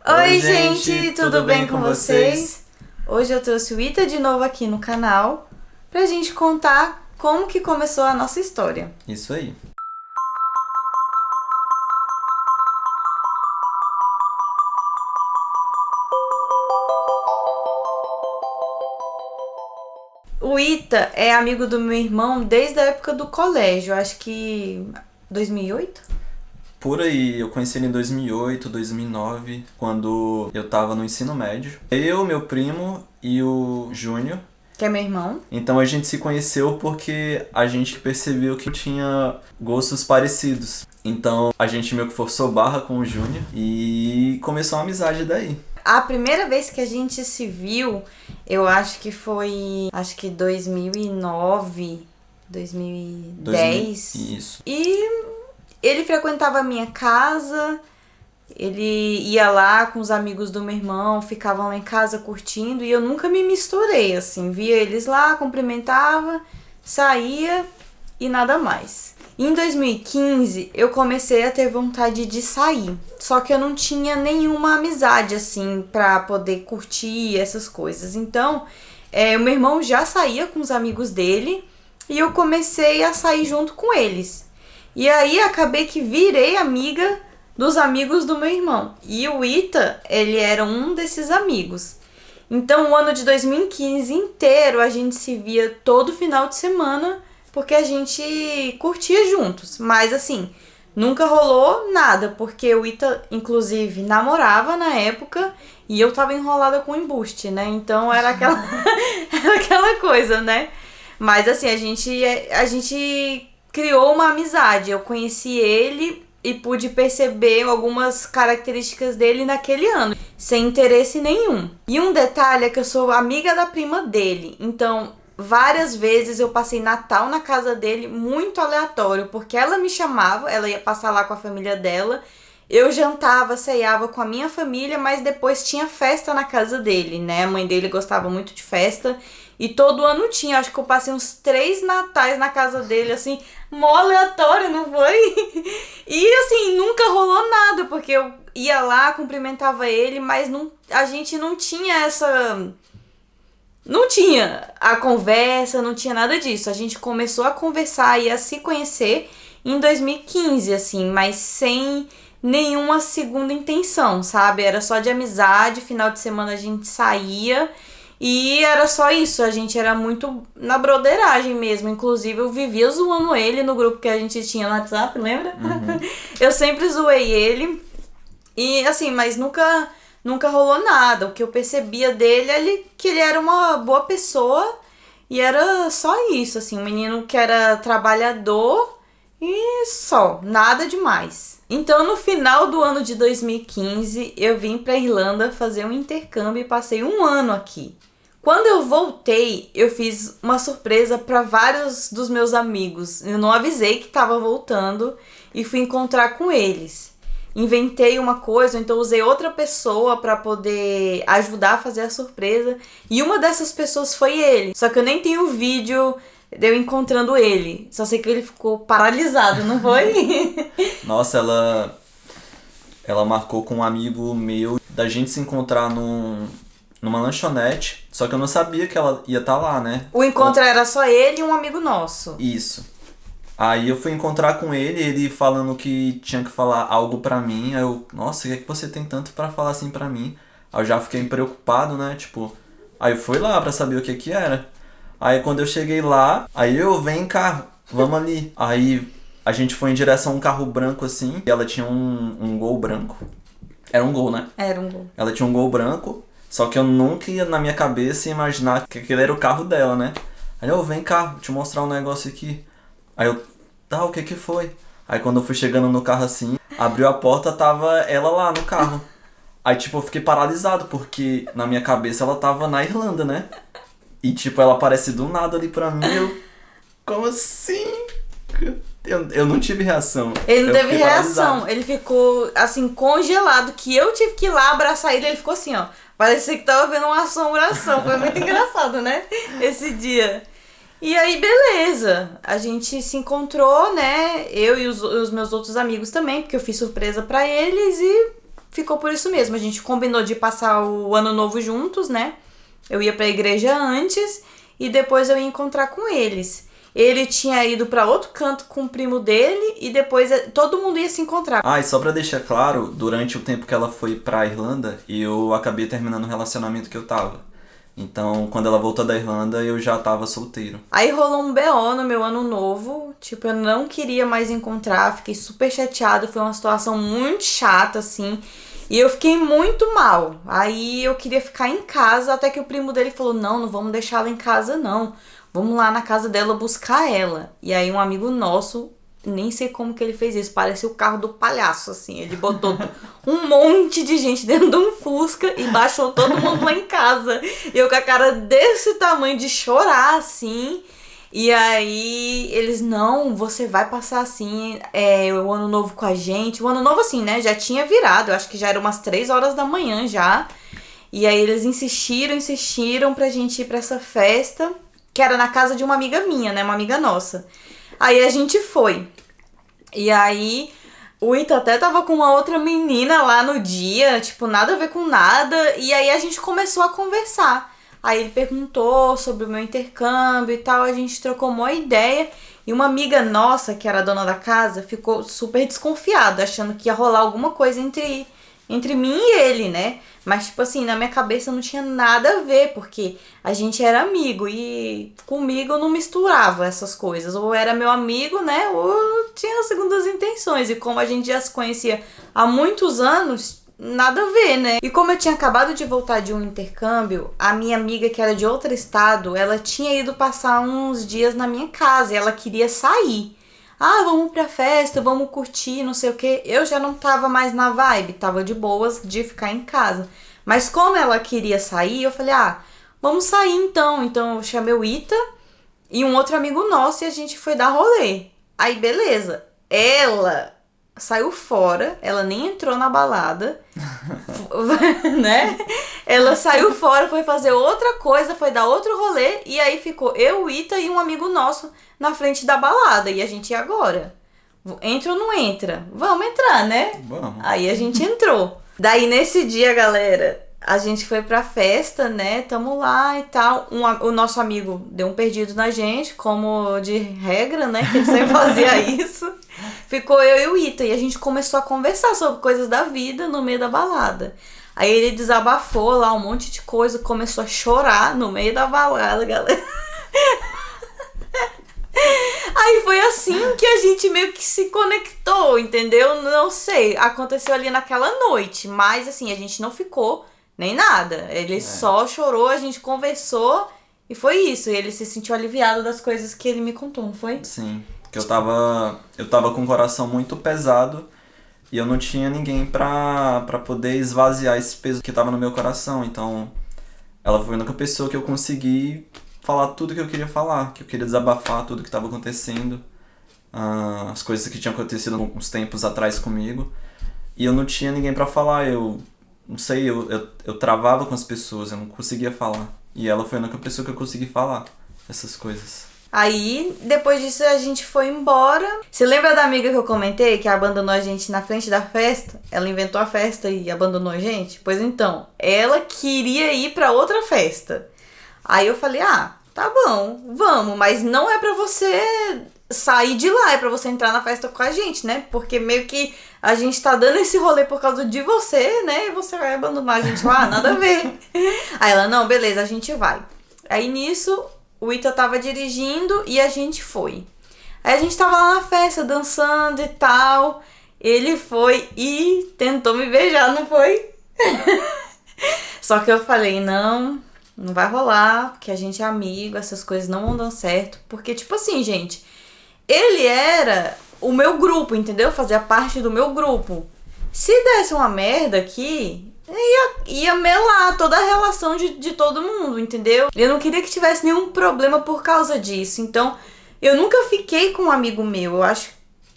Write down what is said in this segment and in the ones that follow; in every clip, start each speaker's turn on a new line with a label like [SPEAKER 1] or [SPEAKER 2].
[SPEAKER 1] Oi, gente, tudo bem com vocês? Hoje eu trouxe o Ita de novo aqui no canal pra gente contar como que começou a nossa história.
[SPEAKER 2] Isso aí.
[SPEAKER 1] O Ita é amigo do meu irmão desde a época do colégio, acho que 2008?
[SPEAKER 2] Por aí, eu conheci ele em 2008, 2009, quando eu tava no ensino médio. Eu, meu primo e o Júnior.
[SPEAKER 1] Que é meu irmão.
[SPEAKER 2] Então a gente se conheceu porque a gente percebeu que tinha gostos parecidos. Então a gente meio que forçou barra com o Júnior e começou uma amizade daí.
[SPEAKER 1] A primeira vez que a gente se viu, eu acho que foi, 2009, 2010.
[SPEAKER 2] Isso.
[SPEAKER 1] E ele frequentava a minha casa, ele ia lá com os amigos do meu irmão, ficavam lá em casa curtindo e eu nunca me misturei, assim, via eles lá, cumprimentava, saía e nada mais. Em 2015, eu comecei a ter vontade de sair, só que eu não tinha nenhuma amizade, assim, pra poder curtir essas coisas. Então, o meu irmão já saía com os amigos dele e eu comecei a sair junto com eles. E aí, acabei que virei amiga dos amigos do meu irmão. E o Ita, ele era um desses amigos. Então, o ano de 2015 inteiro, a gente se via todo final de semana, porque a gente curtia juntos. Mas assim, nunca rolou nada, porque o Ita, inclusive, namorava na época e eu tava enrolada com embuste, né? Então era aquela coisa, né? Mas assim, a gente criou uma amizade. Eu conheci ele e pude perceber algumas características dele naquele ano, sem interesse nenhum. E um detalhe é que eu sou amiga da prima dele, então várias vezes eu passei Natal na casa dele, muito aleatório, porque ela me chamava, ela ia passar lá com a família dela, eu jantava, ceiava com a minha família, mas depois tinha festa na casa dele, né? A mãe dele gostava muito de festa e todo ano tinha, acho que eu passei uns 3 natais na casa dele, assim, mó aleatório, não foi? E assim, nunca rolou nada, porque eu ia lá, cumprimentava ele, mas a gente não tinha essa... Não tinha a conversa, não tinha nada disso. A gente começou a conversar e a se conhecer em 2015, assim, mas sem nenhuma segunda intenção, sabe? Era só de amizade, final de semana a gente saía e era só isso. A gente era muito na broderagem mesmo. Inclusive, eu vivia zoando ele no grupo que a gente tinha no WhatsApp, lembra?
[SPEAKER 2] Uhum.
[SPEAKER 1] Eu sempre zoei ele e, assim, mas nunca rolou nada. O que eu percebia dele é que ele era uma boa pessoa e era só isso, assim, um menino que era trabalhador e só, nada demais. Então, no final do ano de 2015, eu vim pra Irlanda fazer um intercâmbio e passei um ano aqui. Quando eu voltei, eu fiz uma surpresa para vários dos meus amigos. Eu não avisei que estava voltando e fui encontrar com eles. Inventei uma coisa, ou então usei outra pessoa para poder ajudar a fazer a surpresa. E uma dessas pessoas foi ele. Só que eu nem tenho vídeo de eu encontrando ele. Só sei que ele ficou paralisado, não foi?
[SPEAKER 2] Nossa, ela marcou com um amigo meu da gente se encontrar numa lanchonete, só que eu não sabia que ela ia estar lá, né?
[SPEAKER 1] O encontro era só ele e um amigo nosso.
[SPEAKER 2] Isso. Aí eu fui encontrar com ele falando que tinha que falar algo pra mim. Aí eu, nossa, o que é que você tem tanto pra falar assim pra mim? Aí eu já fiquei preocupado, né? Tipo, aí eu fui lá pra saber o que que era. Aí quando eu cheguei lá, aí eu, vem cá, vamos ali. Aí a gente foi em direção a um carro branco assim, e ela tinha um Gol branco. Era um Gol, né?
[SPEAKER 1] Era um Gol.
[SPEAKER 2] Ela tinha um Gol branco, só que eu nunca ia na minha cabeça imaginar que aquele era o carro dela, né? Aí eu, vem cá, vou te mostrar um negócio aqui. Aí eu, tá, o que que foi? Aí quando eu fui chegando no carro assim, abriu a porta, tava ela lá no carro. Aí tipo, eu fiquei paralisado, porque na minha cabeça ela tava na Irlanda, né? E tipo, ela aparece do nada ali pra mim, eu... Como assim? Eu não tive reação.
[SPEAKER 1] Ele não
[SPEAKER 2] Eu
[SPEAKER 1] teve
[SPEAKER 2] fiquei
[SPEAKER 1] reação,
[SPEAKER 2] paralisado.
[SPEAKER 1] ele ficou assim, congelado, que eu tive que ir lá abraçar ele ficou assim, ó. Parecia que tava vendo uma assombração. Foi muito engraçado, né? Esse dia. E aí, beleza. A gente se encontrou, né? Eu e os meus outros amigos também, porque eu fiz surpresa pra eles e ficou por isso mesmo. A gente combinou de passar o ano novo juntos, né? Eu ia pra igreja antes e depois eu ia encontrar com eles. Ele tinha ido pra outro canto com o primo dele e depois todo mundo ia se encontrar.
[SPEAKER 2] Ah, e só pra deixar claro, durante o tempo que ela foi pra Irlanda, eu acabei terminando o relacionamento que eu tava. Então, quando ela voltou da Irlanda, eu já tava solteiro.
[SPEAKER 1] Aí rolou um BO no meu ano novo, tipo, eu não queria mais encontrar, fiquei super chateada, foi uma situação muito chata, assim, e eu fiquei muito mal. Aí eu queria ficar em casa, até que o primo dele falou, não vamos deixar ela em casa, não. Vamos lá na casa dela buscar ela. E aí um amigo nosso, nem sei como que ele fez isso, parecia o carro do palhaço, assim. Ele botou um monte de gente dentro de um Fusca e baixou todo mundo lá em casa. E eu com a cara desse tamanho de chorar, assim. E aí eles, não, você vai passar assim, o ano novo com a gente. O ano novo assim, né, já tinha virado, eu acho que já era umas 3 horas da manhã já. E aí eles insistiram pra gente ir pra essa festa, que era na casa de uma amiga minha, né, uma amiga nossa. Aí a gente foi. E aí o Ita até tava com uma outra menina lá no dia, tipo, nada a ver com nada. E aí a gente começou a conversar. Aí ele perguntou sobre o meu intercâmbio e tal, a gente trocou uma ideia. E uma amiga nossa, que era a dona da casa, ficou super desconfiada, achando que ia rolar alguma coisa entre mim e ele, né? Mas, tipo assim, na minha cabeça não tinha nada a ver, porque a gente era amigo e comigo eu não misturava essas coisas. Ou era meu amigo, né? Ou tinha segundas intenções. E como a gente já se conhecia há muitos anos, nada a ver, né? E como eu tinha acabado de voltar de um intercâmbio, a minha amiga, que era de outro estado, ela tinha ido passar uns dias na minha casa e ela queria sair. Ah, vamos pra festa, vamos curtir, não sei o que. Eu já não tava mais na vibe, tava de boas de ficar em casa. Mas como ela queria sair, eu falei, vamos sair então. Então eu chamei o Ita e um outro amigo nosso e a gente foi dar rolê. Aí beleza, ela saiu fora, ela nem entrou na balada, né? Ela saiu fora, foi fazer outra coisa, foi dar outro rolê, e aí ficou eu, o Ita e um amigo nosso na frente da balada. E a gente, e agora? Entra ou não entra? Vamos entrar, né?
[SPEAKER 2] Vamos.
[SPEAKER 1] Aí a gente entrou. Daí nesse dia, galera, a gente foi pra festa, né? Tamo lá e tal. O nosso amigo deu um perdido na gente, como de regra, né? Que ele sempre fazia isso. Ficou eu e o Ita. E a gente começou a conversar sobre coisas da vida no meio da balada. Aí ele desabafou lá um monte de coisa, começou a chorar no meio da balada, galera. Aí foi assim que a gente meio que se conectou, entendeu? Não sei, aconteceu ali naquela noite, mas assim, a gente não ficou nem nada. Ele só chorou, a gente conversou e foi isso. E ele se sentiu aliviado das coisas que ele me contou, não foi?
[SPEAKER 2] Sim, porque eu tava com o coração muito pesado e eu não tinha ninguém pra poder esvaziar esse peso que tava no meu coração. Então, ela foi a única pessoa que eu consegui falar tudo que eu queria falar, que eu queria desabafar tudo que estava acontecendo, as coisas que tinham acontecido uns tempos atrás comigo, e eu não tinha ninguém pra falar, eu não sei, eu travava com as pessoas, eu não conseguia falar, e ela foi a única pessoa que eu consegui falar essas coisas.
[SPEAKER 1] Aí, depois disso, a gente foi embora. Você lembra da amiga que eu comentei, que abandonou a gente na frente da festa? Ela inventou a festa e abandonou a gente? Pois então, ela queria ir pra outra festa. Aí eu falei, tá bom, vamos, mas não é pra você sair de lá, é pra você entrar na festa com a gente, né? Porque meio que a gente tá dando esse rolê por causa de você, né? E você vai abandonar a gente lá, nada a ver. Aí ela, não, beleza, a gente vai. Aí nisso, o Ita tava dirigindo e a gente foi. Aí a gente tava lá na festa, dançando e tal. Ele foi e tentou me beijar, não foi? Só que eu falei, não vai rolar, porque a gente é amigo, essas coisas não vão dar certo. Porque, tipo assim, gente, ele era o meu grupo, entendeu? Fazia parte do meu grupo. Se desse uma merda aqui, ia melar toda a relação de todo mundo, entendeu? Eu não queria que tivesse nenhum problema por causa disso. Então, eu nunca fiquei com um amigo meu. Eu acho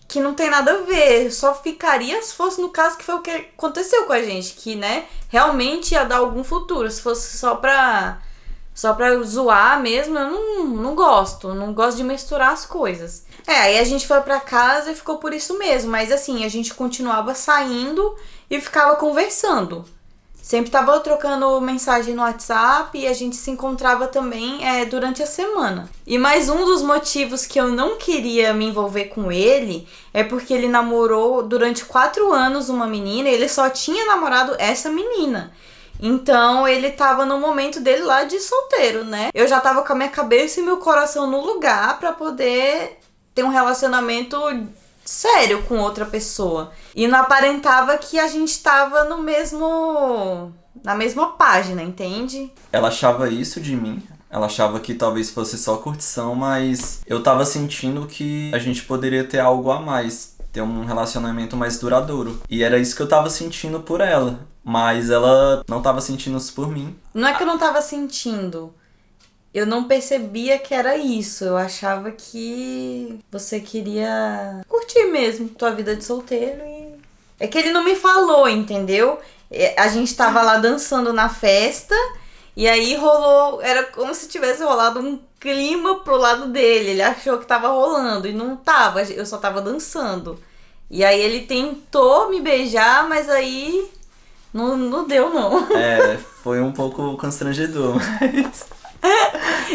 [SPEAKER 1] que não tem nada a ver. Eu só ficaria se fosse no caso que foi o que aconteceu com a gente. Que, né, realmente ia dar algum futuro. Se fosse só pra zoar mesmo, eu não gosto. Não gosto de misturar as coisas. Aí a gente foi pra casa e ficou por isso mesmo. Mas assim, a gente continuava saindo e ficava conversando. Sempre tava trocando mensagem no WhatsApp e a gente se encontrava também durante a semana. E mais um dos motivos que eu não queria me envolver com ele é porque ele namorou durante 4 anos uma menina e ele só tinha namorado essa menina. Então ele tava no momento dele lá de solteiro, né? Eu já tava com a minha cabeça e meu coração no lugar pra poder ter um relacionamento sério com outra pessoa. E não aparentava que a gente tava na mesma página, entende?
[SPEAKER 2] Ela achava isso de mim. Ela achava que talvez fosse só curtição, mas eu tava sentindo que a gente poderia ter algo a mais, ter um relacionamento mais duradouro. E era isso que eu tava sentindo por ela, mas ela não tava sentindo isso por mim.
[SPEAKER 1] Não é que eu não tava sentindo. Eu não percebia que era isso. Eu achava que você queria curtir mesmo tua vida de solteiro e... É que ele não me falou, entendeu? A gente tava lá dançando na festa e aí rolou... Era como se tivesse rolado um clima pro lado dele. Ele achou que tava rolando e não tava. Eu só tava dançando. E aí ele tentou me beijar, mas aí não deu, não.
[SPEAKER 2] Foi um pouco constrangedor, mas...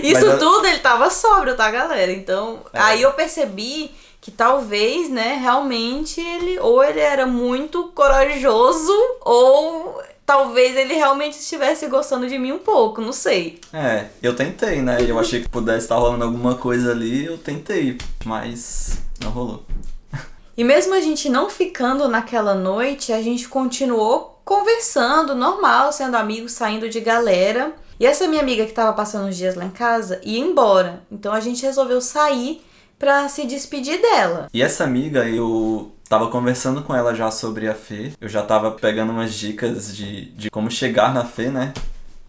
[SPEAKER 1] Isso tudo ele tava sóbrio, tá, galera? Então, aí eu percebi que talvez, né, realmente ele era muito corajoso ou talvez ele realmente estivesse gostando de mim um pouco, não sei.
[SPEAKER 2] Eu tentei, né? Eu achei que pudesse estar rolando alguma coisa ali, eu tentei, mas não rolou.
[SPEAKER 1] E mesmo a gente não ficando naquela noite, a gente continuou conversando, normal, sendo amigos, saindo de galera. E essa minha amiga que tava passando uns dias lá em casa ia embora. Então a gente resolveu sair pra se despedir dela.
[SPEAKER 2] E essa amiga, eu tava conversando com ela já sobre a Fê. Eu já tava pegando umas dicas de como chegar na Fê, né?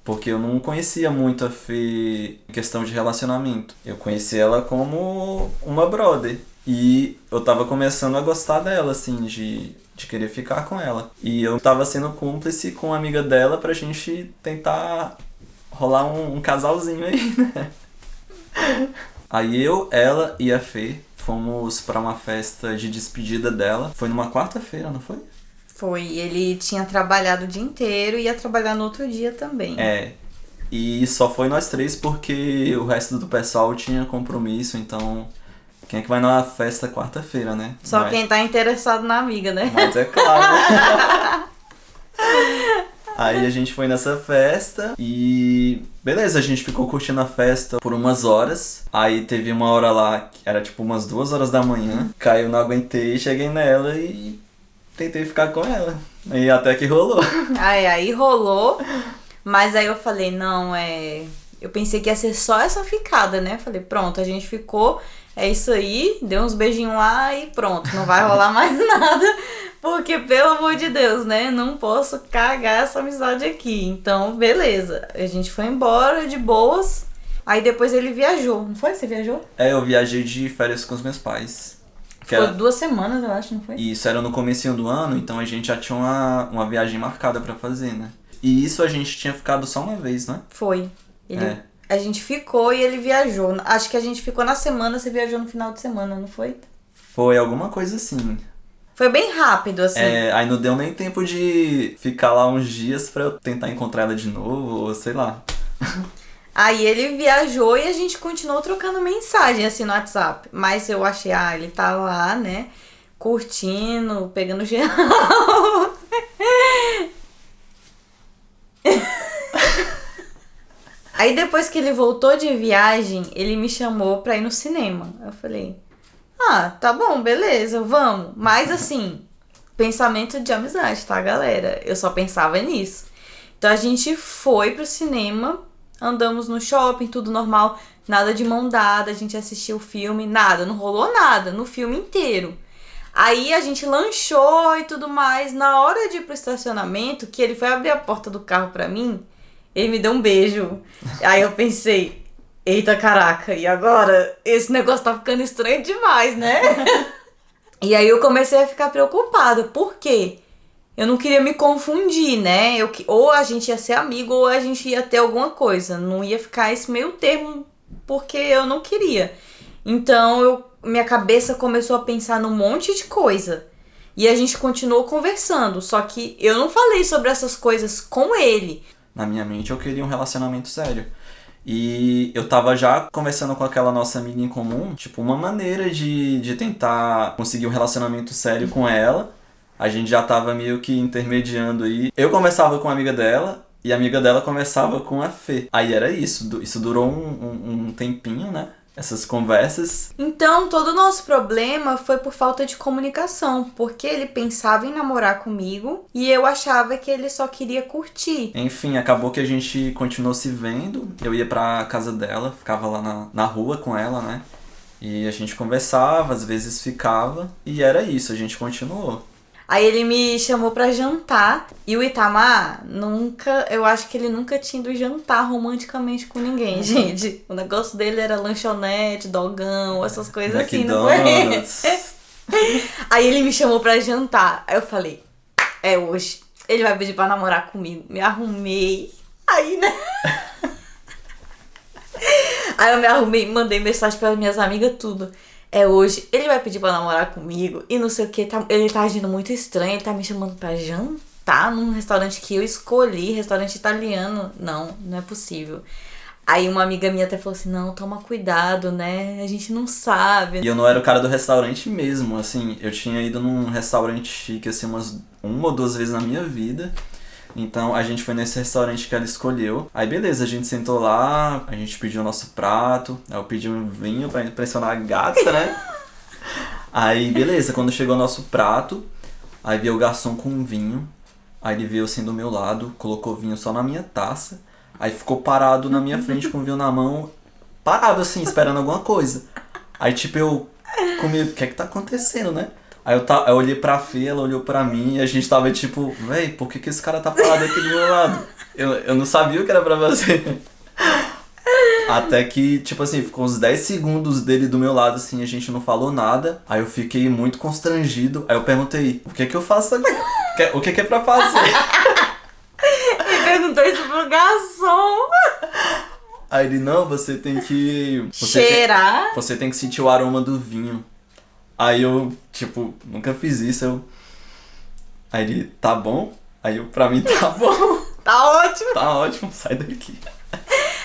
[SPEAKER 2] Porque eu não conhecia muito a Fê em questão de relacionamento. Eu conheci ela como uma brother. E eu tava começando a gostar dela, assim, de querer ficar com ela. E eu tava sendo cúmplice com uma amiga dela pra gente tentar rolar um casalzinho aí, né? Aí eu, ela e a Fê fomos pra uma festa de despedida dela. Foi numa quarta-feira, não foi?
[SPEAKER 1] Foi, ele tinha trabalhado o dia inteiro e ia trabalhar no outro dia também.
[SPEAKER 2] E só foi nós 3 porque o resto do pessoal tinha compromisso, então... Quem é que vai na festa quarta-feira, né?
[SPEAKER 1] Só quem tá interessado na amiga, né?
[SPEAKER 2] Mas é claro. Aí a gente foi nessa festa e... Beleza, a gente ficou curtindo a festa por umas horas. Aí teve uma hora lá, que era tipo umas 2 horas da manhã. Caiu, não aguentei, cheguei nela e tentei ficar com ela. E até que rolou.
[SPEAKER 1] Aí rolou, mas aí eu falei, não, Eu pensei que ia ser só essa ficada, né? Falei, pronto, a gente ficou... É isso aí, deu uns beijinhos lá e pronto, não vai rolar mais nada, porque pelo amor de Deus, né, não posso cagar essa amizade aqui. Então, beleza, a gente foi embora de boas, aí depois ele viajou, não foi? Você viajou?
[SPEAKER 2] Eu viajei de férias com os meus pais.
[SPEAKER 1] Foi 2 semanas, eu acho, não foi?
[SPEAKER 2] Isso era no comecinho do ano, então a gente já tinha uma viagem marcada pra fazer, né? E isso a gente tinha ficado só uma vez, né?
[SPEAKER 1] Foi. A gente ficou e ele viajou. Acho que a gente ficou na semana, você viajou no final de semana, não foi?
[SPEAKER 2] Foi alguma coisa assim.
[SPEAKER 1] Foi bem rápido, assim.
[SPEAKER 2] Aí não deu nem tempo de ficar lá uns dias pra eu tentar encontrar ela de novo, ou sei lá.
[SPEAKER 1] Aí ele viajou e a gente continuou trocando mensagem, assim, no WhatsApp. Mas eu achei, ele tá lá, né, curtindo, pegando geral. Aí depois que ele voltou de viagem, ele me chamou pra ir no cinema. Eu falei, tá bom, beleza, vamos. Mas assim, pensamento de amizade, tá, galera? Eu só pensava nisso. Então a gente foi pro cinema, andamos no shopping, tudo normal, nada de mão dada, a gente assistiu o filme, nada, não rolou nada no filme inteiro. Aí a gente lanchou e tudo mais. Na hora de ir pro estacionamento, que ele foi abrir a porta do carro pra mim, ele me deu um beijo. Aí eu pensei, eita caraca, e agora? Esse negócio tá ficando estranho demais, né? E aí eu comecei a ficar preocupada. Por quê? Eu não queria me confundir, né? Ou a gente ia ser amigo, ou a gente ia ter alguma coisa. Não ia ficar esse meio termo, porque eu não queria. Então minha cabeça começou a pensar num monte de coisa. E a gente continuou conversando, só que eu não falei sobre essas coisas com ele.
[SPEAKER 2] Na minha mente eu queria um relacionamento sério. E eu tava já conversando com aquela nossa amiga em comum, tipo, uma maneira de tentar conseguir um relacionamento sério com ela. A gente já tava meio que intermediando aí. Eu conversava com a amiga dela e a amiga dela conversava com a Fê. Aí era isso, isso durou um tempinho, né? Essas conversas.
[SPEAKER 1] Então, todo o nosso problema foi por falta de comunicação, porque ele pensava em namorar comigo e eu achava que ele só queria curtir.
[SPEAKER 2] Enfim, acabou que a gente continuou se vendo. Eu ia pra casa dela, ficava lá na rua com ela, né? E a gente conversava, às vezes ficava. E era isso, a gente continuou.
[SPEAKER 1] Aí ele me chamou pra jantar e o Itamar eu acho que ele nunca tinha ido jantar romanticamente com ninguém, gente. O negócio dele era lanchonete, dogão, essas coisas assim, não foi? Aí ele me chamou pra jantar. Aí eu falei, é hoje. Ele vai pedir pra namorar comigo. Me arrumei. Aí, né? Aí eu me arrumei, mandei mensagem para minhas amigas, tudo. É hoje, ele vai pedir pra namorar comigo e não sei o que, ele tá agindo muito estranho, ele tá me chamando pra jantar num restaurante que eu escolhi, restaurante italiano. Não é possível. Aí uma amiga minha até falou assim, não, toma cuidado, né, a gente não sabe.
[SPEAKER 2] E eu não era o cara do restaurante mesmo, assim, eu tinha ido num restaurante chique, assim, uma ou duas vezes na minha vida. Então a gente foi nesse restaurante que ela escolheu. Aí beleza, a gente sentou lá, a gente pediu o nosso prato. Aí eu pedi um vinho pra impressionar a gata, né? Aí beleza, quando chegou o nosso prato, aí veio o garçom com um vinho. Aí ele veio assim do meu lado, colocou vinho só na minha taça. Aí ficou parado na minha frente com o vinho na mão, parado assim, esperando alguma coisa. Aí tipo eu comi, o que é que tá acontecendo, né? Aí eu olhei pra Fê, ela olhou pra mim e a gente tava tipo, véi, por que esse cara tá parado aqui do meu lado? Eu não sabia o que era pra fazer. Até que, tipo assim, ficou uns 10 segundos dele do meu lado, assim, a gente não falou nada. Aí eu fiquei muito constrangido. Aí eu perguntei, o que é que eu faço aqui? O que é pra fazer?
[SPEAKER 1] Ele perguntou isso pro garçom.
[SPEAKER 2] Aí ele, não, você tem que...
[SPEAKER 1] Cheirar?
[SPEAKER 2] Você tem que sentir o aroma do vinho. Aí eu, tipo, nunca fiz isso, Aí ele, tá bom? Aí eu, pra mim, tá bom.
[SPEAKER 1] Tá ótimo.
[SPEAKER 2] Tá ótimo, sai daqui.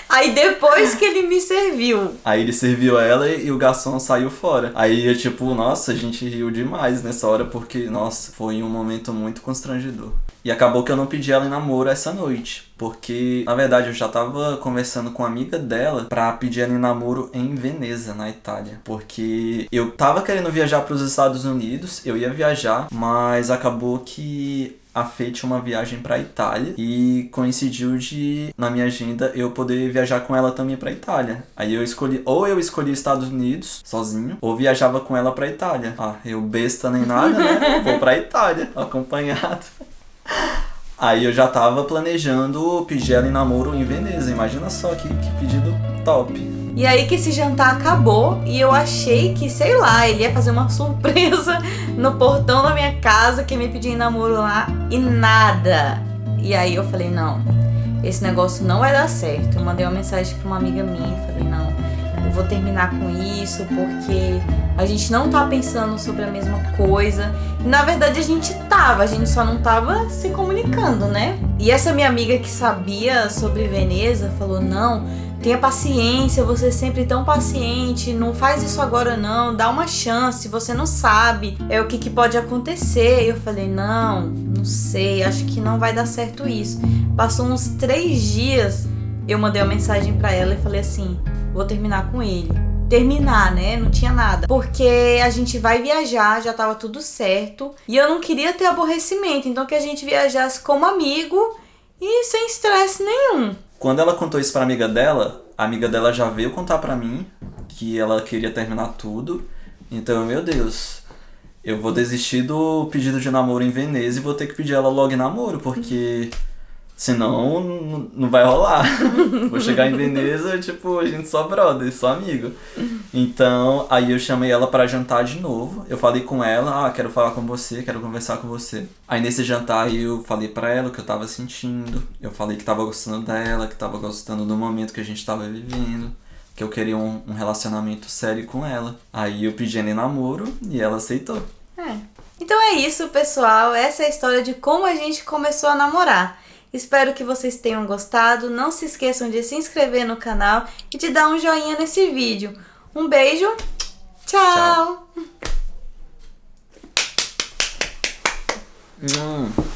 [SPEAKER 1] Aí depois que ele me serviu.
[SPEAKER 2] Aí ele serviu ela e o garçom saiu fora. Aí eu, tipo, nossa, a gente riu demais nessa hora, porque, nossa, foi um momento muito constrangedor. E acabou que eu não pedi ela em namoro essa noite, porque, na verdade, eu já tava conversando com uma amiga dela pra pedir ela em namoro em Veneza, na Itália. Porque eu tava querendo viajar pros Estados Unidos, eu ia viajar, mas acabou que a Fê tinha uma viagem pra Itália e coincidiu de, na minha agenda, eu poder viajar com ela também pra Itália. Aí eu escolhi Estados Unidos, sozinho, ou viajava com ela pra Itália. Ah, eu besta nem nada, né? Vou pra Itália, acompanhado. Aí eu já tava planejando pedir ela em namoro em Veneza. Imagina só que pedido top.
[SPEAKER 1] E aí que esse jantar acabou e eu achei que, sei lá, ele ia fazer uma surpresa no portão da minha casa, que me pedia em namoro lá, e nada. E aí eu falei, não, esse negócio não vai dar certo. Eu mandei uma mensagem pra uma amiga minha e falei, não, eu vou terminar com isso porque a gente não tá pensando sobre a mesma coisa. E na verdade a gente só não tava se comunicando, né? E essa minha amiga que sabia sobre Veneza falou, não, tenha paciência, você é sempre tão paciente, não faz isso agora não, dá uma chance, você não sabe o que pode acontecer. E eu falei, não sei, acho que não vai dar certo isso. Passou uns 3 dias, eu mandei uma mensagem pra ela e falei assim, vou terminar com ele. Terminar, né? Não tinha nada. Porque a gente vai viajar, já tava tudo certo. E eu não queria ter aborrecimento. Então que a gente viajasse como amigo e sem estresse nenhum.
[SPEAKER 2] Quando ela contou isso pra amiga dela, a amiga dela já veio contar pra mim que ela queria terminar tudo. Então, meu Deus, eu vou desistir do pedido de namoro em Veneza e vou ter que pedir ela logo em namoro, porque senão não vai rolar. Vou chegar em Veneza, tipo, a gente só brother, só amigo. Então, aí eu chamei ela pra jantar de novo. Eu falei com ela, quero falar com você, quero conversar com você. Aí nesse jantar eu falei pra ela o que eu tava sentindo. Eu falei que tava gostando dela, que tava gostando do momento que a gente tava vivendo. Que eu queria um relacionamento sério com ela. Aí eu pedi ela em namoro e ela aceitou.
[SPEAKER 1] Então é isso, pessoal. Essa é a história de como a gente começou a namorar. Espero que vocês tenham gostado. Não se esqueçam de se inscrever no canal e de dar um joinha nesse vídeo. Um beijo. Tchau.
[SPEAKER 2] Tchau.